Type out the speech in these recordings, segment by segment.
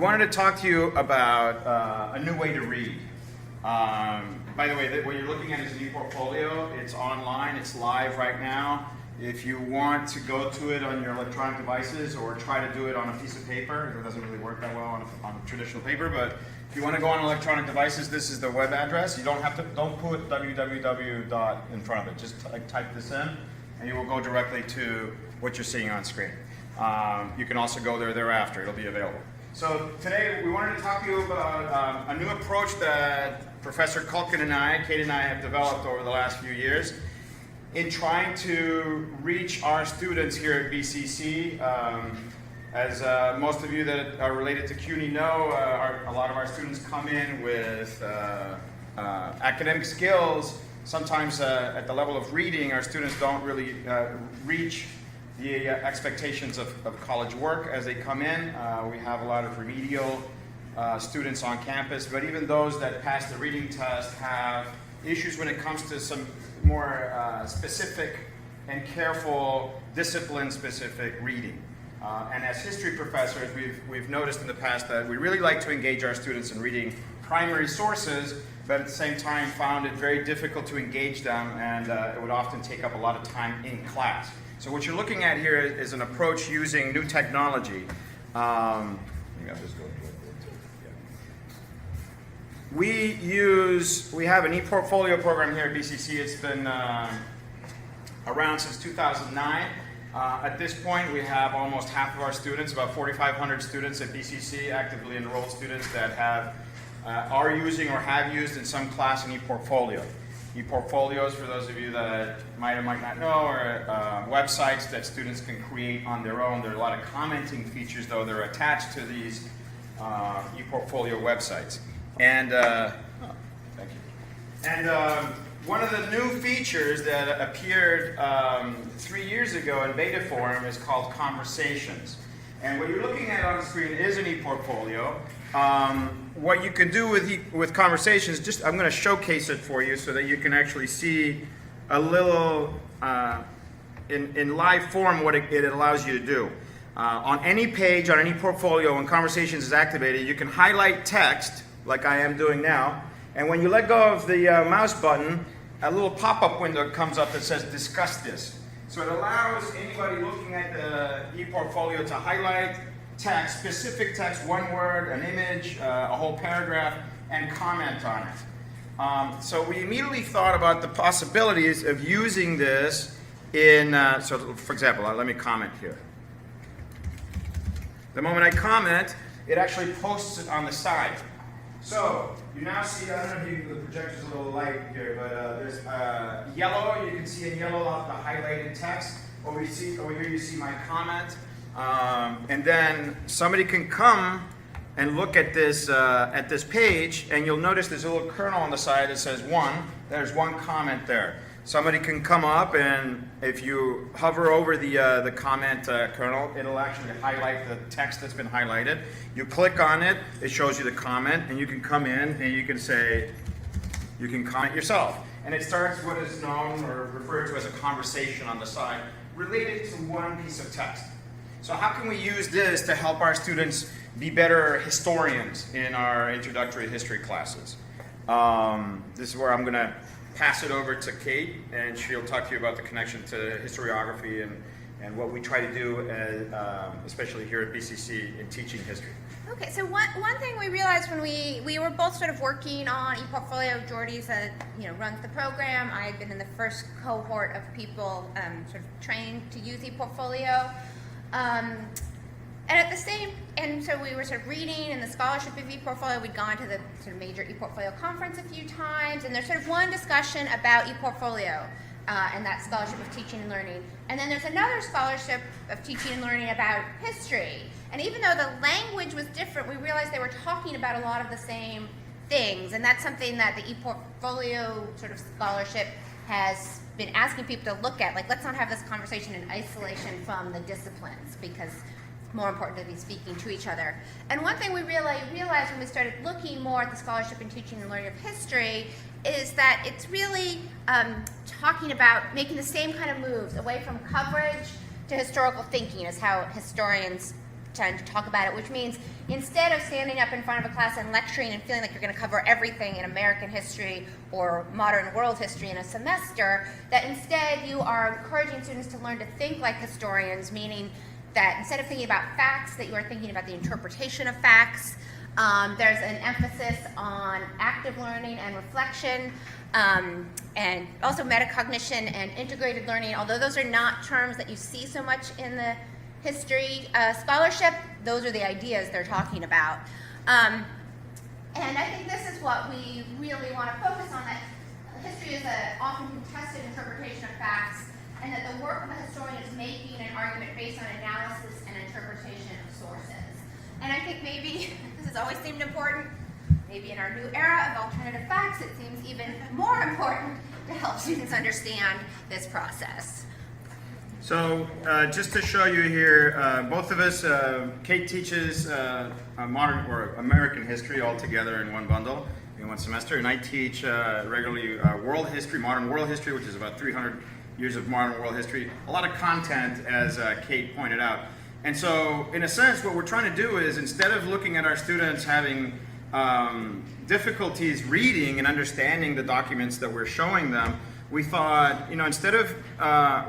wanted to talk to you about a new way to read. By the way, what you're looking at is an ePortfolio. It's online, it's live right now. If you want to go to it on your electronic devices or try to do it on a piece of paper, it doesn't really work that well on traditional paper, but if you want to go on electronic devices, this is the web address. You don't put www. in front of it. Just type this in, and you will go directly to what you're seeing on screen. You can also go there thereafter. It'll be available. So today we wanted to talk to you about a new approach that Professor Culkin and Kate and I have developed over the last few years in trying to reach our students here at BCC. As most of you that are related to CUNY know, a lot of our students come in with academic skills. Sometimes at the level of reading, our students don't really reach the expectations of college work as they come in. We have a lot of remedial students on campus, but even those that pass the reading test have issues when it comes to some more specific and careful, discipline-specific reading. And as history professors, we've noticed in the past that we really like to engage our students in reading primary sources, but at the same time found it very difficult to engage them, and it would often take up a lot of time in class. So what you're looking at here is an approach using new technology. We have an ePortfolio program here at BCC. It's been around since 2009. At this point, we have almost half of our students, about 4,500 students at BCC, actively enrolled students that are using or have used in some class an ePortfolio. ePortfolios, for those of you that might or might not know, are websites that students can create on their own. There are a lot of commenting features, though, that are attached to these ePortfolio websites. And thank you. And one of the new features that appeared 3 years ago in beta form is called Conversations. And what you're looking at on the screen is an ePortfolio. What you can do with Conversations, I'm going to showcase it for you so that you can actually see a little in live form what it allows you to do. On any page, on any portfolio, when Conversations is activated, you can highlight text, like I am doing now, and when you let go of the mouse button, a little pop-up window comes up that says Discuss This. So it allows anybody looking at the ePortfolio to highlight text, specific text, one word, an image, a whole paragraph, and comment on it. So we immediately thought about the possibilities of using this in, so for example, let me comment here. The moment I comment, it actually posts it on the side. So you now see, I don't know if the projector's a little light here, but there's yellow. You can see in yellow off the highlighted text. Over here you see my comment. And then somebody can come and look at this page, and you'll notice there's a little kernel on the side that says 1. There's one comment there. Somebody can come up, and if you hover over the comment kernel, it'll actually highlight the text that's been highlighted. You click on it, it shows you the comment, and you can come in and you can comment yourself. And it starts what is known or referred to as a conversation on the side related to one piece of text. So how can we use this to help our students be better historians in our introductory history classes? This is where I'm going to pass it over to Kate, and she'll talk to you about the connection to historiography and what we try to do, especially here at BCC, in teaching history. Okay, so one thing we realized when we were both sort of working on ePortfolio, Jordy's runs the program. I had been in the first cohort of people sort of trained to use ePortfolio. And so we were sort of reading in the scholarship of ePortfolio. We'd gone to the sort of major ePortfolio conference a few times, and there's sort of one discussion about ePortfolio and that scholarship of teaching and learning. And then there's another scholarship of teaching and learning about history. And even though the language was different, we realized they were talking about a lot of the same things. And that's something that the ePortfolio sort of scholarship has been asking people to look at. Like, let's not have this conversation in isolation from the disciplines, because it's more important to be speaking to each other. And one thing we really realized when we started looking more at the scholarship and teaching and learning of history is that it's really talking about making the same kind of moves away from coverage to historical thinking is how historians tend to talk about it, which means instead of standing up in front of a class and lecturing and feeling like you're going to cover everything in American history or modern world history in a semester, that instead you are encouraging students to learn to think like historians, meaning that instead of thinking about facts, that you are thinking about the interpretation of facts. There's an emphasis on active learning and reflection, and also metacognition and integrated learning. Although those are not terms that you see so much in the history scholarship, those are the ideas they're talking about. And I think this is what we really want to focus on, that history is an often contested interpretation of facts, and that the work of a historian is making an argument based on analysis and interpretation of sources. And I think maybe this has always seemed important. Maybe in our new era of alternative facts, it seems even more important to help students understand this process. So just to show you here, both of us, Kate teaches modern or American history all together in one bundle in one semester, and I teach regularly world history, modern world history, which is about 300 years of modern world history. A lot of content, as Kate pointed out. And so, in a sense, what we're trying to do is, instead of looking at our students having difficulties reading and understanding the documents that we're showing them, we thought, instead of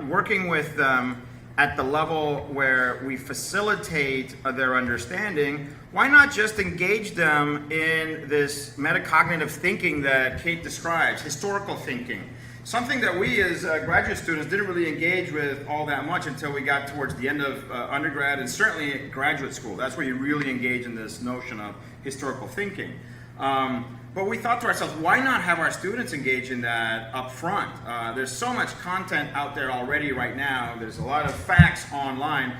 working with them at the level where we facilitate their understanding, why not just engage them in this metacognitive thinking that Kate describes, historical thinking? Something that we as graduate students didn't really engage with all that much until we got towards the end of undergrad and certainly graduate school. That's where you really engage in this notion of historical thinking. But we thought to ourselves, why not have our students engage in that up front? There's so much content out there already right now. There's a lot of facts online.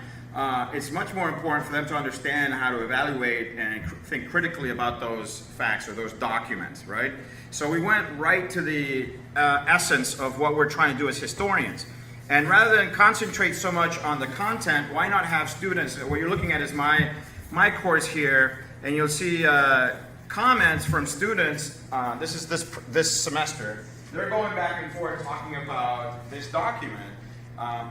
It's much more important for them to understand how to evaluate and think critically about those facts or those documents, right? So we went right to the essence of what we're trying to do as historians. And rather than concentrate so much on the content, why not have students, what you're looking at is my course here, and you'll see comments from students, this is this semester. They're going back and forth talking about this document.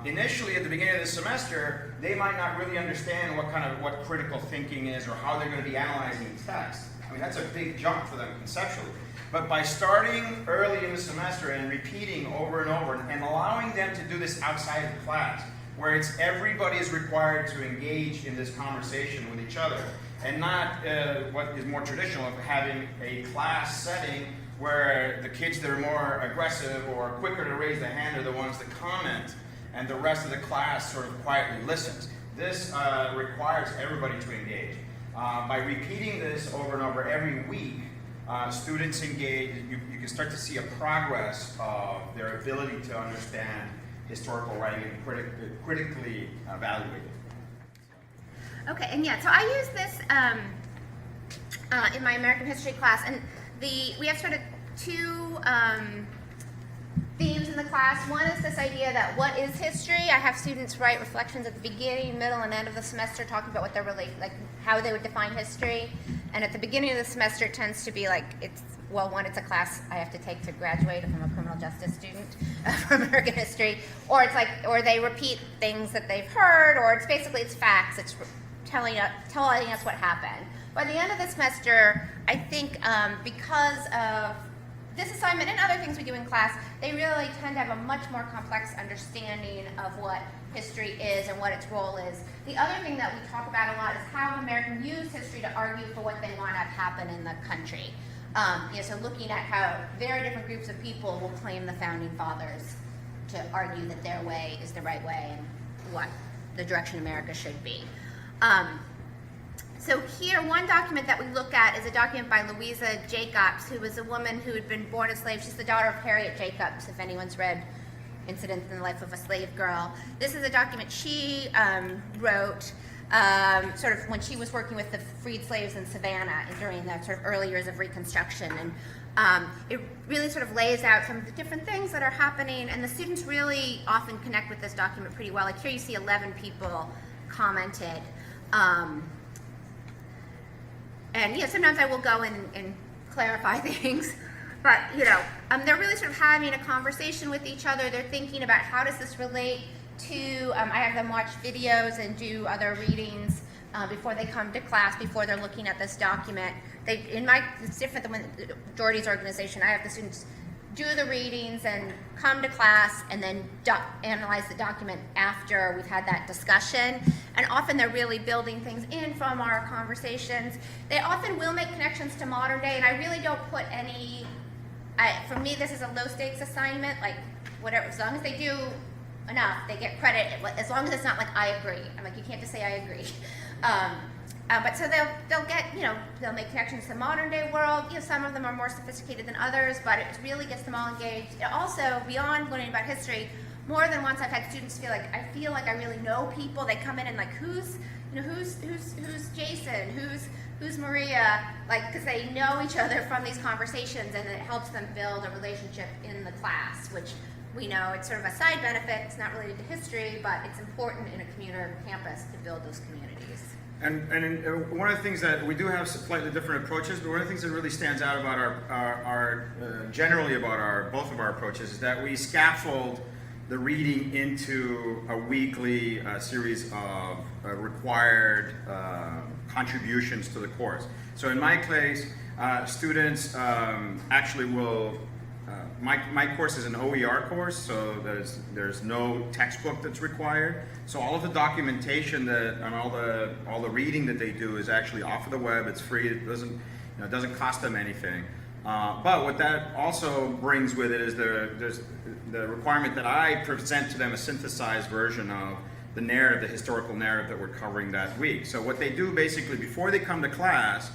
Initially, at the beginning of the semester, they might not really understand what critical thinking is or how they're going to be analyzing text. I mean, that's a big jump for them conceptually. But by starting early in the semester and repeating over and over and allowing them to do this outside of class, where it's everybody is required to engage in this conversation with each other, and not what is more traditional of having a class setting where the kids that are more aggressive or quicker to raise the hand are the ones that comment, and the rest of the class sort of quietly listens. This requires everybody to engage. By repeating this over and over every week, students engage, you can start to see a progress of their ability to understand historical writing and critically evaluate it. Okay, and yeah, so I use this in my American history class, and we have sort of two themes in the class. One is this idea that what is history? I have students write reflections at the beginning, middle, and end of the semester talking about what they're how they would define history. And at the beginning of the semester it tends to be like, it's a class I have to take to graduate if I'm a criminal justice student for American history, or it's or they repeat things that they've heard, or it's facts. It's telling us what happened. By the end of the semester, I think because of this assignment and other things we do in class, they really tend to have a much more complex understanding of what history is and what its role is. The other thing that we talk about a lot is how Americans use history to argue for what they want to have happen in the country. So looking at how very different groups of people will claim the founding fathers to argue that their way is the right way and what the direction America should be. So here, one document that we look at is a document by Louisa Jacobs, who was a woman who had been born a slave. She's the daughter of Harriet Jacobs, if anyone's read Incidents in the Life of a Slave Girl. This is a document she wrote sort of when she was working with the freed slaves in Savannah during the sort of early years of Reconstruction. And it really sort of lays out some of the different things that are happening, and the students really often connect with this document pretty well. Like here you see 11 people commented. And sometimes I will go in and clarify things, but they're really sort of having a conversation with each other. They're thinking about how does this relate to, I have them watch videos and do other readings before they come to class, before they're looking at this document. It's different than when Jordy's organization. I have the students do the readings and come to class and then analyze the document after we've had that discussion. And often they're really building things in from our conversations. They often will make connections to modern day, and I really don't put any, for me this is a low stakes assignment, like whatever, as long as they do enough, they get credit, as long as it's not like I agree. I'm like, you can't just say I agree. But so they'll get, they'll make connections to the modern day world. Some of them are more sophisticated than others, but it really gets them all engaged. It also, beyond learning about history, more than once I've had students feel like I really know people. They come in and like, who's Jason? Who's Maria? Like, because they know each other from these conversations, and it helps them build a relationship in the class, which we know it's sort of a side benefit. It's not related to history, but it's important in a commuter campus to build those communities. And one of the things that we do have slightly different approaches, but one of the things that really stands out about generally about both of our approaches is that we scaffold the reading into a weekly series of required contributions to the course. So in my case, students actually will. My course is an OER course, so there's no textbook that's required. So all of the documentation and all the reading that they do is actually off of the web. It's free. It doesn't cost them anything. But what that also brings with it is there's the requirement that I present to them a synthesized version of the narrative, the historical narrative that we're covering that week. So what they do basically before they come to class,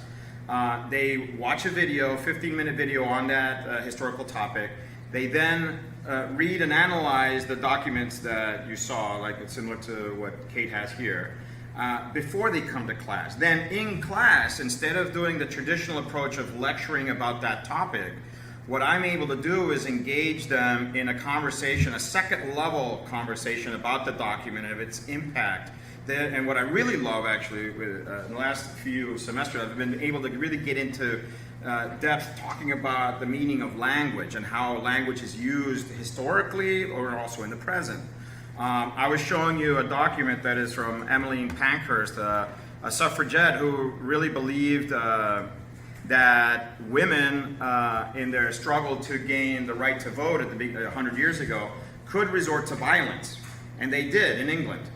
they watch a video, 15-minute video on that historical topic. They then read and analyze the documents that you saw, like it's similar to what Kate has here, before they come to class. Then in class, instead of doing the traditional approach of lecturing about that topic, what I'm able to do is engage them in a conversation, a second level conversation about the document and its impact. And what I really love, actually, in the last few semesters, I've been able to really get into depth talking about the meaning of language and how language is used historically or also in the present. I was showing you a document that is from Emmeline Pankhurst, a suffragette who really believed that women, in their struggle to gain the right to vote 100 years ago, could resort to violence. And they did in England.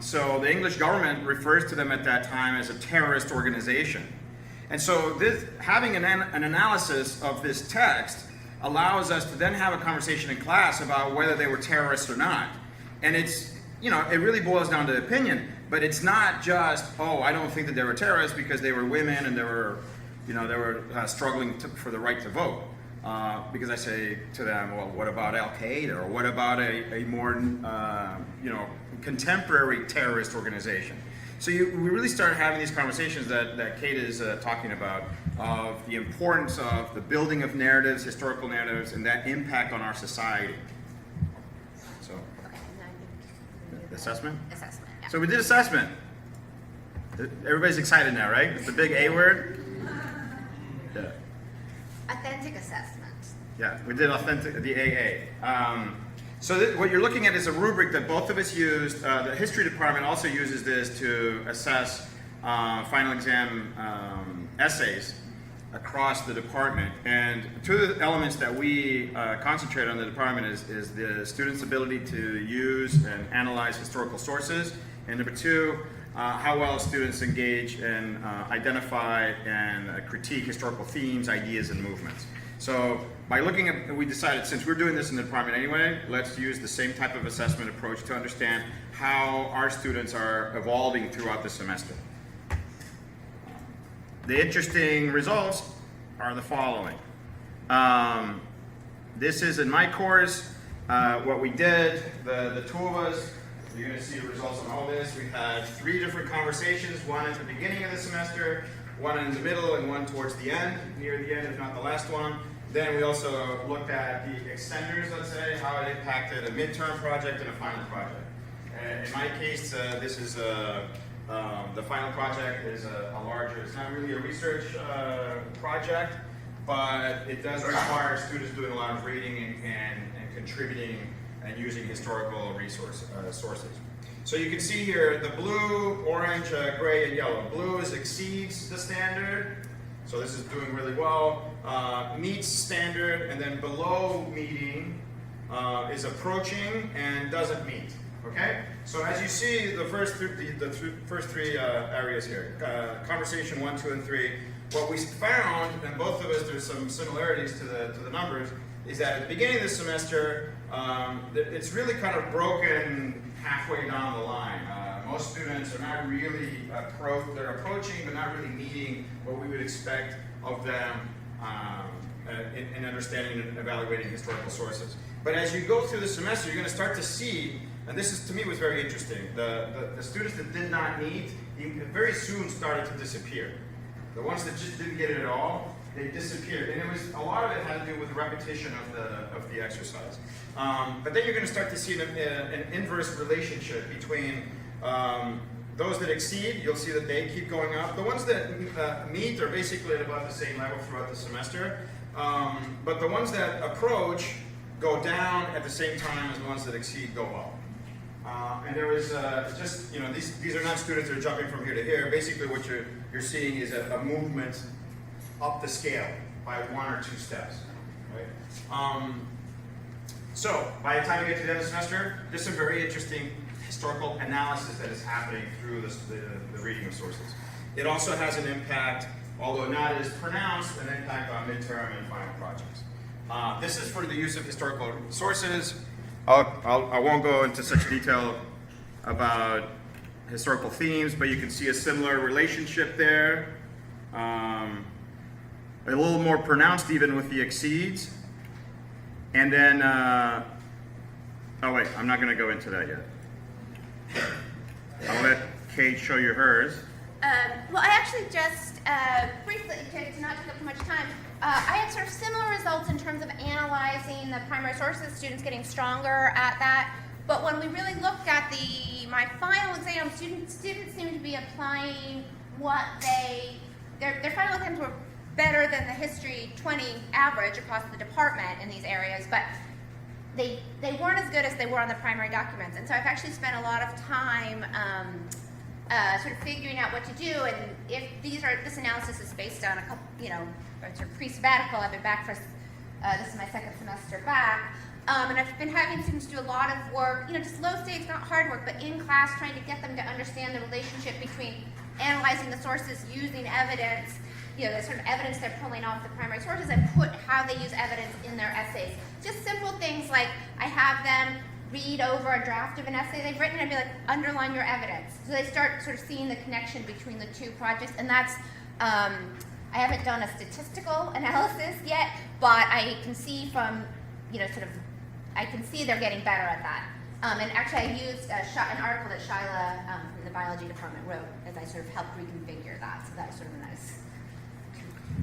So the English government refers to them at that time as a terrorist organization. And so having an analysis of this text allows us to then have a conversation in class about whether they were terrorists or not. And it really boils down to opinion, but it's not just, I don't think that they were terrorists because they were women and they were struggling for the right to vote. Because I say to them, well, what about Al-Qaeda, or what about a more, contemporary terrorist organization? So we really start having these conversations that Kate is talking about, of the importance of the building of narratives, historical narratives, and that impact on our society. So, assessment? Assessment, yeah. So we did assessment. Everybody's excited now, right? It's the big A word. Yeah. Authentic assessment. Yeah, we did the AA. So what you're looking at is a rubric that both of us used. The history department also uses this to assess final exam essays across the department. And two of the elements that we concentrate on in the department is the students' ability to use and analyze historical sources. And number two, how well students engage and identify and critique historical themes, ideas, and movements. So by looking at, we decided, since we're doing this in the department anyway, let's use the same type of assessment approach to understand how our students are evolving throughout the semester. The interesting results are the following. This is in my course, what we did, the two of us. You're going to see the results on all this. We've had 3 different conversations, one at the beginning of the semester, one in the middle, and one towards the end, near the end, if not the last one. Then we also looked at the extenders, let's say, how it impacted a midterm project and a final project. And in my case, this is the final project is a larger, it's not really a research project, but it does require students doing a lot of reading and contributing and using historical sources. So you can see here the blue, orange, gray, and yellow. Blue is exceeds the standard, so this is doing really well. Meets standard, and then below meeting is approaching and doesn't meet. Okay? So as you see, the first three areas here, conversation 1, 2, and 3. What we found, and both of us, there's some similarities to the numbers, is that at the beginning of the semester, it's really kind of broken halfway down the line. Most students are not really they're approaching, but not really meeting what we would expect of them in understanding and evaluating historical sources. But as you go through the semester, you're going to start to see, and this is, to me, was very interesting. The students that did not meet, very soon started to disappear. The ones that just didn't get it at all, they disappeared. And it was, a lot of it had to do with repetition of the exercise. But then you're going to start to see an inverse relationship between those that exceed. You'll see that they keep going up. The ones that meet are basically at about the same level throughout the semester. But the ones that approach go down at the same time as the ones that exceed go up. And there was just, these are not students that are jumping from here to here. Basically what you're seeing is a movement up the scale by 1 or 2 steps. Right? So by the time you get to the end of the semester, there's some very interesting historical analysis that is happening through the reading of sources. It also has an impact, although not as pronounced, an impact on midterm and final projects. This is for the use of historical sources. I won't go into such detail about historical themes, but you can see a similar relationship there. A little more pronounced even with the exceeds. And then, oh wait, I'm not going to go into that yet. I'll let Kate show you hers. Well, I actually just briefly, to not take up too much time, I had sort of similar results in terms of analyzing the primary sources, students getting stronger at that. But when we really looked at my final exam, students seemed to be applying what their final exams were better than the History 20 average across the department in these areas, but they weren't as good as they were on the primary documents. And so I've actually spent a lot of time sort of figuring out what to do, and if this analysis is based on a couple, sort of pre-sabbatical. I've been back for, this is my second semester back, and I've been having students do a lot of work, just low stakes, not hard work, but in class trying to get them to understand the relationship between analyzing the sources, using evidence, the sort of evidence they're pulling off the primary sources, and how they use evidence in their essays. Just simple things like I have them read over a draft of an essay they've written and be like, underline your evidence. So they start sort of seeing the connection between the two projects, and that's, I haven't done a statistical analysis yet, but I can see from, I can see they're getting better at that. And actually I used an article that Shyla from the biology department wrote as I sort of helped reconfigure that, so that was sort of a nice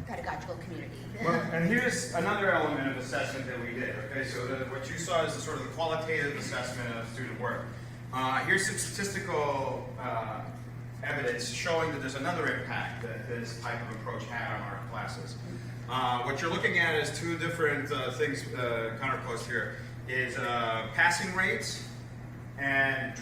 pedagogical community. Well, and here's another element of assessment that we did. Okay, so what you saw is the sort of the qualitative assessment of student work. Here's some statistical evidence showing that there's another impact that this type of approach had on our classes. What you're looking at is two different things counterposed here, is passing rates and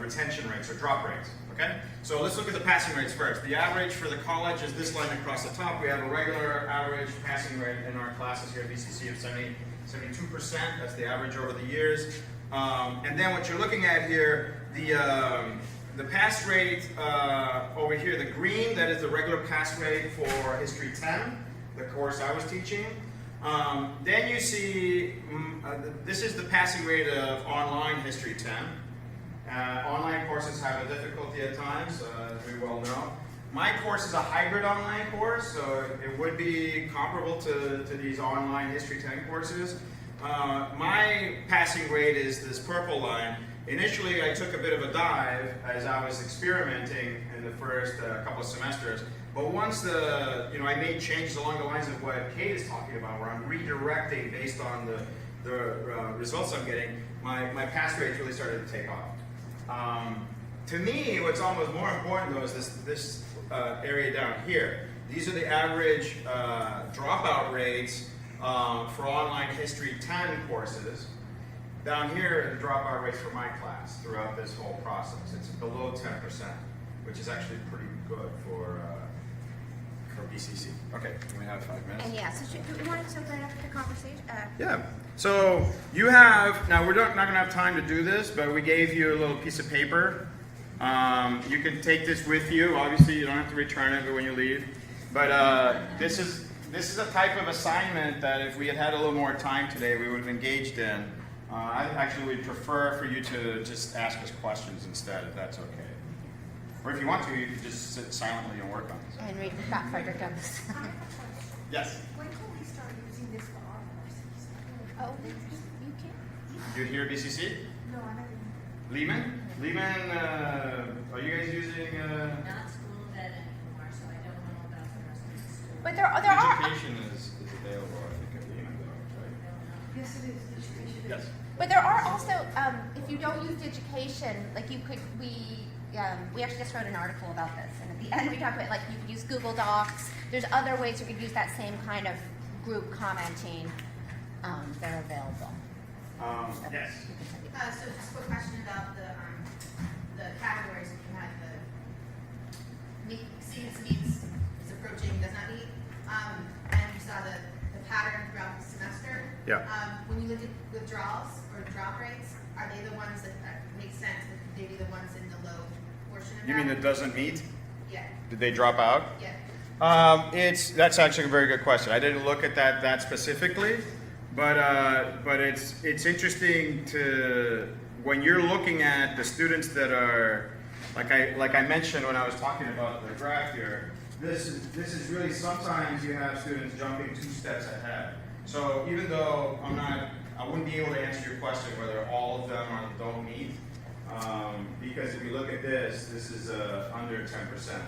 retention rates or drop rates. Okay? So let's look at the passing rates first. The average for the college is this line across the top. We have a regular average passing rate in our classes here at BCC of 72%. That's the average over the years. And then what you're looking at here, the pass rate over here, the green, that is the regular pass rate for History 10, the course I was teaching. Then you see, this is the passing rate of online History 10. Online courses have a difficulty at times, as we well know. My course is a hybrid online course, so it would be comparable to these online History 10 courses. My passing rate is this purple line. Initially, I took a bit of a dive as I was experimenting in the first couple of semesters. But once I made changes along the lines of what Kate is talking about, where I'm redirecting based on the results I'm getting, my pass rates really started to take off. To me, what's almost more important though is this area down here. These are the average dropout rates for online History 10 courses. Down here, the dropout rates for my class throughout this whole process, it's below 10%, which is actually pretty good for BCC. Okay, we have 5 minutes. And yeah, so do we want to open it up to conversation? Yeah. So you have, now we're not going to have time to do this, but we gave you a little piece of paper. You can take this with you. Obviously, you don't have to return it when you leave. But this is a type of assignment that if we had had a little more time today, we would have engaged in. I actually would prefer for you to just ask us questions instead, if that's okay. Or if you want to, you can just sit silently and work on this. And read about Frederick Douglass. Yes. When can we start using this for our courses? Oh, you can. You here at BCC? No, I'm not. Lehman? Lehman, are you guys using? Not school ed anymore, so I don't know about the rest of the school. But there are. Education is available, I think, at Lehman, though, right? Yes, it is. Education is. Yes. But there are also, if you don't use education, like you could, we actually just wrote an article about this, and at the end we talked about like you could use Google Docs. There's other ways you could use that same kind of group commenting that are available. Yes. So just a quick question about the categories. If you had the students meets is approaching, does not meet, and you saw the pattern throughout the semester. Yeah. When you look at withdrawals or drop rates, are they the ones that make sense? Would they be the ones in the low portion of You mean that? it doesn't meet? Yeah, Did they drop out? yeah. That's actually a very good question. I didn't look at that specifically, but it's interesting to when you're looking at the students that are like I mentioned when I was talking about the graph here. This is really sometimes you have students jumping 2 steps ahead. So even though I wouldn't be able to answer your question whether all of them don't meet, because if you look at this is under 10%.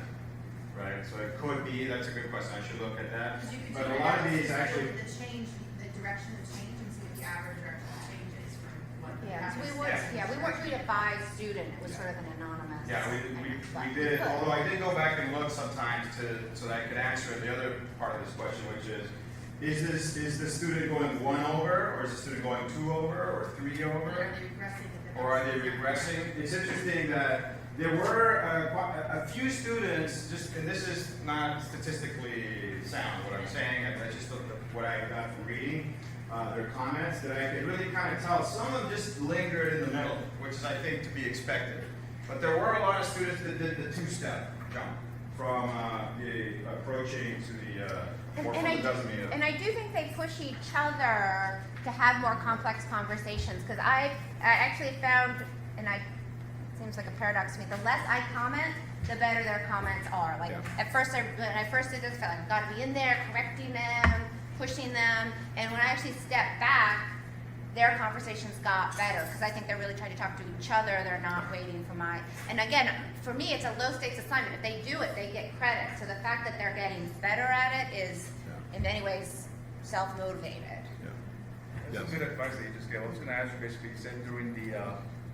Right, so it could be, that's a good question, I should look at that. Because you could But do a it lot of now, these so actually, the change, the direction of change, and see what the average direction of change is from what. Yeah, so we weren't treated by student. It was sort of an anonymous. yeah, we did, although I did go back and look sometimes so that I could answer the other part of this question, which is the student going 1 over, or is the student going 2 over, or 3 Or over? are they regressing? Or are they regressing? It's interesting that there were a few students, and this is not statistically sound, what I'm saying, I just looked at what I got from reading their comments, that I could really kind of tell. Some of them just lingered in the middle, which is, I think, to be expected. But there were a lot of students that did the 2-step jump from the approaching to the more from the doesn't mean it. And I do think they push each other to have more complex conversations, because I actually found, and it seems like a paradox to me, the less I comment, the better their comments are. Like at first, when I first did this, I felt like I've got to be in there, correcting them, pushing them, and when I actually stepped back, their conversations got better, because I think they're really trying to talk to each other, they're not waiting for my, and again, for me, it's a low stakes assignment. If they do it, they get credit. So the fact that they're getting better at it is, in many ways, self-motivated. That's some good advice that you just gave. I was going to ask you, basically, you said during the,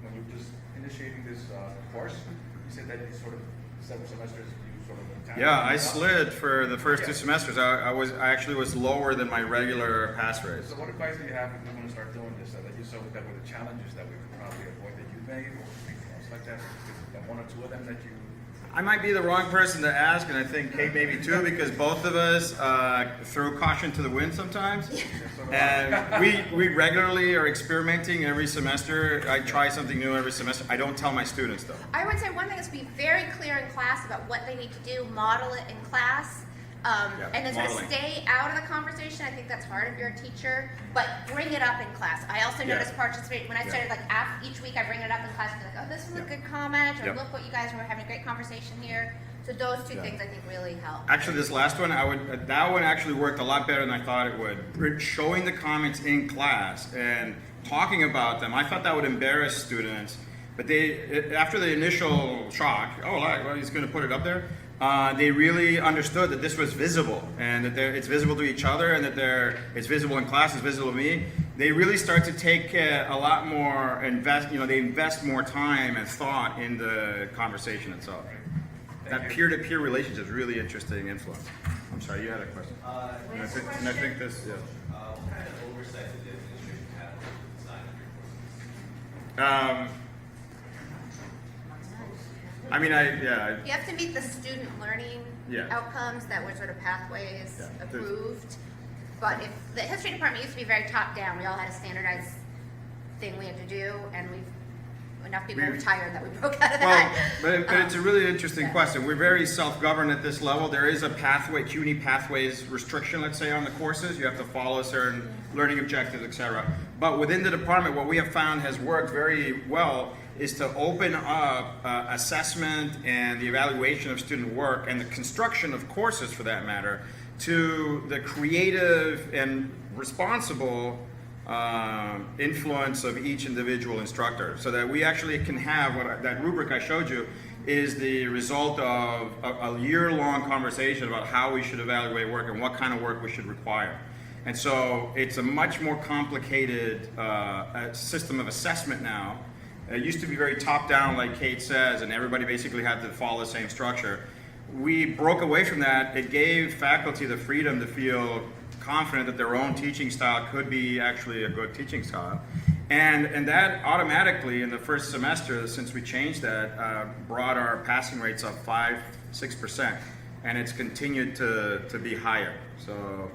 when you were just initiating this course, you said that you sort of, several semesters, you sort of... Yeah, I slid for the first 2 semesters. I actually was lower than my regular pass rate. So what advice do you have if we want to start doing this, so that you saw that were the challenges that we could probably avoid that you made, or anything else like that? That 1 or 2 of them that you... I might be the wrong person to ask, and I think Kate maybe too, because both of us throw caution to the wind sometimes. And we regularly are experimenting every semester. I try something new every semester. I don't tell my students though. I would say one thing is be very clear in class about what they need to do, model it in class, and then sort of modeling. stay out of the conversation. I think that's hard if you're a teacher, but bring it up in class. I also noticed participate when I started like each week I bring it up in class and be like, oh, this was a good comment, or look what you guys were having a great conversation here. So those 2 things I think really help. Actually, this last one, that one actually worked a lot better than I thought it would. Showing the comments in class and talking about them, I thought that would embarrass students. But after the initial shock, well, he's going to put it up there. They really understood that this was visible, and that it's visible to each other, and that it's visible in class, it's visible to me. They really start to take a lot more they invest more time and thought in the conversation itself. That peer-to-peer relationship is really interesting influence. I'm sorry, you had a question. And I think this, yeah. What kind of oversight did the administration have over the design of your courses? I mean, yeah, You have to meet the student learning Yeah. outcomes that were sort of pathways Yeah. approved. But if the history department used to be very top down, we all had a standardized thing we had to do, and enough people were retired that we broke out of Well, that. but it's a really interesting yeah. question. We're very self-governed at this level. There is a pathway, CUNY pathways restriction, let's say, on the courses. You have to follow certain learning objectives, etc. But within the department, what we have found has worked very well is to open up assessment and the evaluation of student work and the construction of courses, for that matter, to the creative and responsible influence of each individual instructor, so that we actually can have that rubric I showed you is the result of a year-long conversation about how we should evaluate work and what kind of work we should require. And so it's a much more complicated system of assessment now. It used to be very top-down, like Kate says, and everybody basically had to follow the same structure. We broke away from that. It gave faculty the freedom to feel confident that their own teaching style could be actually a good teaching style. And that automatically, in the first semester, since we changed that, brought our passing rates up 5-6%. And it's continued to be higher. So